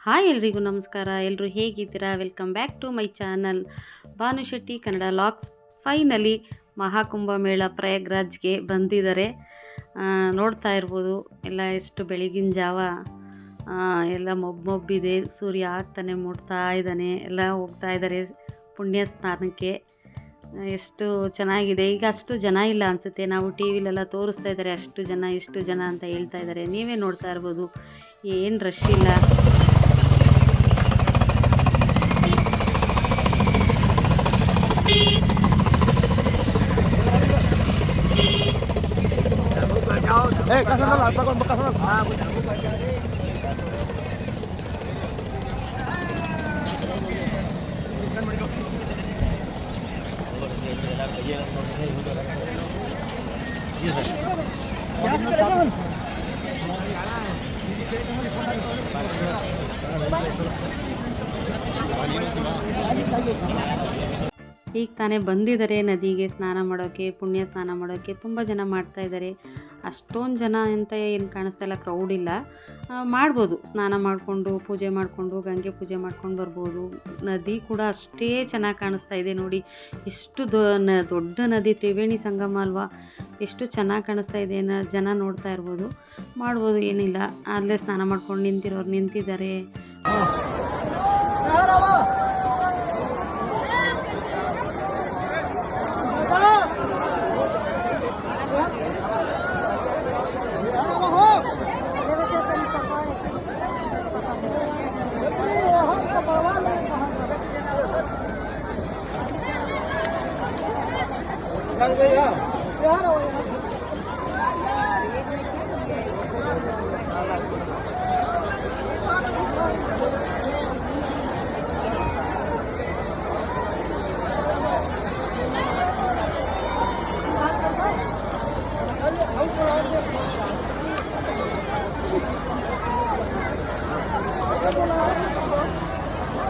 Hi ಎಲ್ರಿಗೂ ನಮಸ್ಕಾರ. ಎಲ್ಲರೂ ಹೇಗಿದ್ದೀರಾ? Welcome back to my channel Bhanu Shetty Kannada vlogs. Finally Maha Kumbh Mela ಪ್ರಯಾಗ್ರಾಜ್ಗೆ ಬಂದಿದ್ದಾರೆ. ನೋಡ್ತಾ ಇರ್ಬೋದು ಎಲ್ಲ ಎಷ್ಟು ಬೆಳಗಿನ ಜಾವ ಎಲ್ಲ ಮೊಬ್ಬಿದೆ, ಸೂರ್ಯ ಆಗ್ತಾನೆ ಮುಟ್ತಾ ಇದ್ದಾನೆ, ಎಲ್ಲ ಹೋಗ್ತಾ ಇದ್ದಾರೆ ಪುಣ್ಯ ಸ್ನಾನಕ್ಕೆ. ಎಷ್ಟು ಚೆನ್ನಾಗಿದೆ. ಈಗ ಅಷ್ಟು ಜನ ಇಲ್ಲ ಅನಿಸುತ್ತೆ, ನಾವು ಟಿ ವಿಲೆಲ್ಲ ತೋರಿಸ್ತಾ ಇದ್ದಾರೆ ಅಷ್ಟು ಜನ ಇಷ್ಟು ಜನ ಅಂತ ಹೇಳ್ತಾ ಇದ್ದಾರೆ. ನೀವೇ ನೋಡ್ತಾ ಇರ್ಬೋದು, ಏನು ರಶ್ ಇಲ್ಲ. ಈಗ ತಾನೇ ಬಂದಿದ್ದಾರೆ ನದಿಗೆ ಸ್ನಾನ ಮಾಡೋಕ್ಕೆ, ಪುಣ್ಯ ಸ್ನಾನ ಮಾಡೋಕ್ಕೆ. ತುಂಬ ಜನ ಮಾಡ್ತಾ ಇದ್ದಾರೆ. ಅಷ್ಟೊಂದು ಜನ ಅಂತ ಏನು ಕಾಣಿಸ್ತಾ ಇಲ್ಲ, ಕ್ರೌಡ್ ಇಲ್ಲ. ಮಾಡ್ಬೋದು, ಸ್ನಾನ ಮಾಡಿಕೊಂಡು ಪೂಜೆ ಮಾಡಿಕೊಂಡು ಗಂಗೆ ಪೂಜೆ ಮಾಡ್ಕೊಂಡು ಬರ್ಬೋದು. ನದಿ ಕೂಡ ಅಷ್ಟೇ ಚೆನ್ನಾಗಿ ಕಾಣಿಸ್ತಾ ಇದೆ ನೋಡಿ. ಎಷ್ಟು ದೊಡ್ಡ ನದಿ, ತ್ರಿವೇಣಿ ಸಂಗಮ ಅಲ್ವಾ, ಎಷ್ಟು ಚೆನ್ನಾಗಿ ಕಾಣಿಸ್ತಾ ಇದೆ. ಜನ ನೋಡ್ತಾ ಇರ್ಬೋದು, ಮಾಡ್ಬೋದು, ಏನಿಲ್ಲ. ಅಲ್ಲೇ ಸ್ನಾನ ಮಾಡ್ಕೊಂಡು ನಿಂತಿರೋರು ನಿಂತಿದ್ದಾರೆ.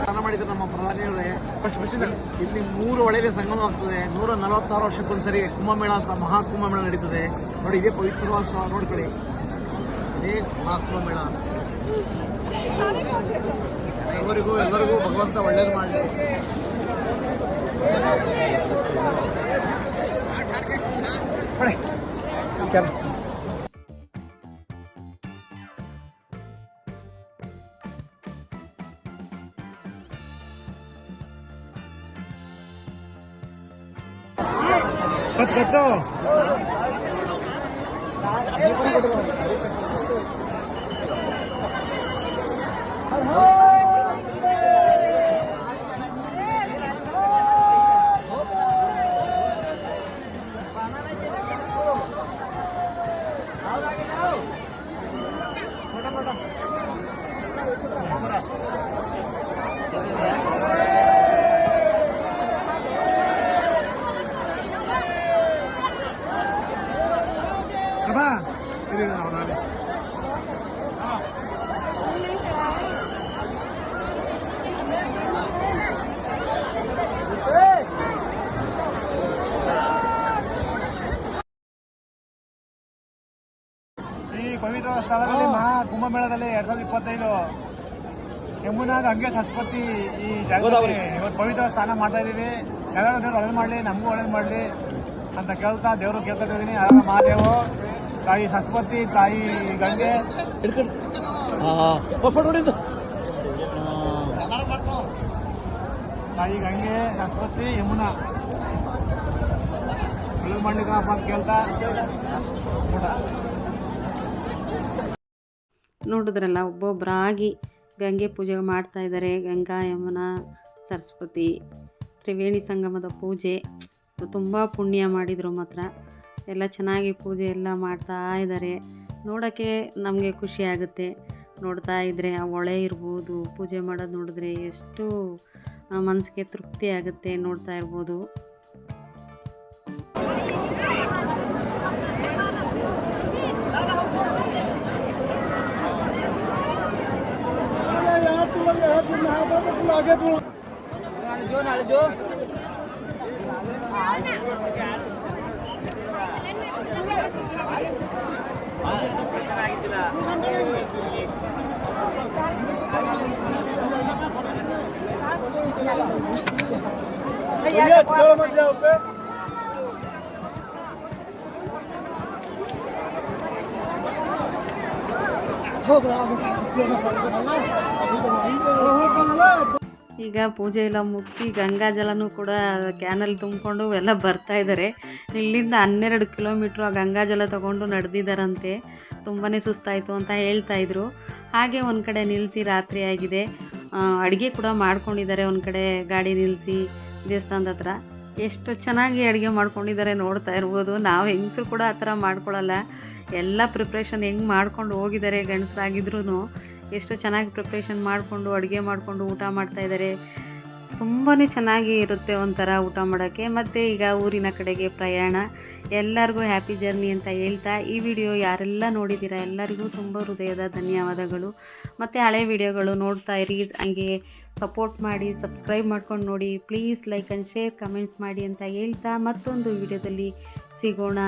ಸ್ನಾನ ಮಾಡಿದ್ರು ನಮ್ಮ ಪ್ರಧಾನಿಯವರೇ. ಇಲ್ಲಿ 3 ಒಳ್ಳೆಯ ಸಂಗಮ ಆಗ್ತದೆ. 146 ವರ್ಷಕ್ಕೊಂದ್ಸರಿ ಕುಂಭಮೇಳ ಅಂತ ಮಹಾಕುಂಭಮೇಳ ನಡೀತದೆ ನೋಡಿ. ಇದೇ ಪವಿತ್ರವಾದ ಸ್ಥಳ ನೋಡ್ಕೊಳ್ಳಿ, ಇದೇ ಮಹಾಕುಂಭಮೇಳ. ಎಲ್ಲರಿಗೂ ಭಗವಂತ ಒಳ್ಳೇದು ಮಾಡಲಿ. ಕಟ್ಟು ಈ ಪವಿತ್ರ ಸ್ಥಳದಲ್ಲಿ ಮಹಾ ಕುಂಭಮೇಳದಲ್ಲಿ 2025 ಯಮುನಾ ಗಂಗೆ ಸರಸ್ವತಿ ಈ ಜಾಗದಲ್ಲಿ ಇವತ್ತು ಪವಿತ್ರ ಸ್ನಾನ ಮಾಡ್ತಾ ಇದೀವಿ. ಎಲ್ಲರೂ ದೇವ್ರು ಒಳ್ಳೇದು ಮಾಡಲಿ, ನಮಗೂ ಒಳ್ಳೇದು ಮಾಡಲಿ ಅಂತ ಕೇಳ್ತಾ ದೇವರು ಕೇಳ್ತಾ ಇದ್ದೀನಿ. ಅದರ ಮಹಾದೇವು, ತಾಯಿ ಸರಸ್ವತಿ, ತಾಯಿ ಗಂಗೆ, ತಾಯಿ ಗಂಗೆ, ಸರಸ್ವತಿ, ಯಮುನಾ ಒಳ್ಳೇದು ಮಾಡ್ಲಿಕ್ಕಪ್ಪ ಅಂತ ಕೇಳ್ತಾ ನೋಡಿದ್ರಲ್ಲ, ಒಬ್ಬೊಬ್ಬರಾಗಿ ಗಂಗೆ ಪೂಜೆ ಮಾಡ್ತಾ ಇದ್ದಾರೆ. ಗಂಗಾ, ಯಮುನಾ, ಸರಸ್ವತಿ, ತ್ರಿವೇಣಿ ಸಂಗಮದ ಪೂಜೆ ತುಂಬ ಪುಣ್ಯ ಮಾಡಿದರು. ಮಾತ್ರ ಎಲ್ಲ ಚೆನ್ನಾಗಿ ಪೂಜೆ ಎಲ್ಲ ಮಾಡ್ತಾ ಇದ್ದಾರೆ. ನೋಡೋಕ್ಕೆ ನಮಗೆ ಖುಷಿ ಆಗುತ್ತೆ. ನೋಡ್ತಾ ಇದ್ದರೆ ಆ ಹೊಳೆ ಇರ್ಬೋದು, ಪೂಜೆ ಮಾಡೋದು ನೋಡಿದ್ರೆ ಎಷ್ಟು ಮನಸ್ಸಿಗೆ ತೃಪ್ತಿ ಆಗುತ್ತೆ. ನೋಡ್ತಾ ಇರ್ಬೋದು. जो ಆಗಿದ್ದಿಲ್ಲ ಈಗ ಪೂಜೆ ಎಲ್ಲ ಮುಗಿಸಿ ಗಂಗಾ ಜಲನೂ ಕೂಡ ಕ್ಯಾನಲ್ಲಿ ತುಂಬಿಕೊಂಡು ಎಲ್ಲ ಬರ್ತಾ ಇದ್ದಾರೆ. ಇಲ್ಲಿಂದ 12 ಕಿಲೋಮೀಟ್ರ್ ಆ ಗಂಗಾ ಜಲ ತಗೊಂಡು ನಡೆದಿದ್ದಾರಂತೆ. ತುಂಬಾ ಸುಸ್ತಾಯಿತು ಅಂತ ಹೇಳ್ತಾ ಇದ್ರು. ಹಾಗೆ ಒಂದು ಕಡೆ ನಿಲ್ಲಿಸಿ ರಾತ್ರಿ ಆಗಿದೆ. ಅಡುಗೆ ಕೂಡ ಮಾಡ್ಕೊಂಡಿದ್ದಾರೆ ಒಂದು ಕಡೆ ಗಾಡಿ ನಿಲ್ಲಿಸಿ ದೇವಸ್ಥಾನದ ಹತ್ರ. ಎಷ್ಟು ಚೆನ್ನಾಗಿ ಅಡುಗೆ ಮಾಡ್ಕೊಂಡಿದ್ದಾರೆ ನೋಡ್ತಾ ಇರ್ಬೋದು. ನಾವು ಹೆಂಗಸರು ಕೂಡ ಆ ಥರ ಮಾಡ್ಕೊಳ್ಳಲ್ಲ. ಎಲ್ಲ ಪ್ರಿಪ್ರೇಷನ್ ಹೆಂಗೆ ಮಾಡ್ಕೊಂಡು ಹೋಗಿದ್ದಾರೆ ಗಂಡಸರಾಗಿದ್ರು. ಎಷ್ಟು ಚೆನ್ನಾಗಿ ಪ್ರಿಪ್ರೇಷನ್ ಮಾಡಿಕೊಂಡು ಅಡುಗೆ ಮಾಡಿಕೊಂಡು ಊಟ ಮಾಡ್ತಾಯಿದ್ದಾರೆ. ತುಂಬಾ ಚೆನ್ನಾಗಿ ಇರುತ್ತೆ ಒಂಥರ ಊಟ ಮಾಡೋಕ್ಕೆ. ಮತ್ತು ಈಗ ಊರಿನ ಕಡೆಗೆ ಪ್ರಯಾಣ. ಎಲ್ಲರಿಗೂ ಹ್ಯಾಪಿ ಜರ್ನಿ ಅಂತ ಹೇಳ್ತಾ ಈ ವಿಡಿಯೋ ಯಾರೆಲ್ಲ ನೋಡಿದ್ದೀರಾ ಎಲ್ಲರಿಗೂ ತುಂಬ ಹೃದಯದ ಧನ್ಯವಾದಗಳು. ಮತ್ತು ಹಳೆ ವಿಡಿಯೋಗಳು ನೋಡ್ತಾ ಇರಿ, ಹಂಗೆ ಸಪೋರ್ಟ್ ಮಾಡಿ, ಸಬ್ಸ್ಕ್ರೈಬ್ ಮಾಡ್ಕೊಂಡು ನೋಡಿ. Please like and share, comments ಮಾಡಿ ಅಂತ ಹೇಳ್ತಾ ಮತ್ತೊಂದು ವಿಡಿಯೋದಲ್ಲಿ ಸಿಗೋಣ.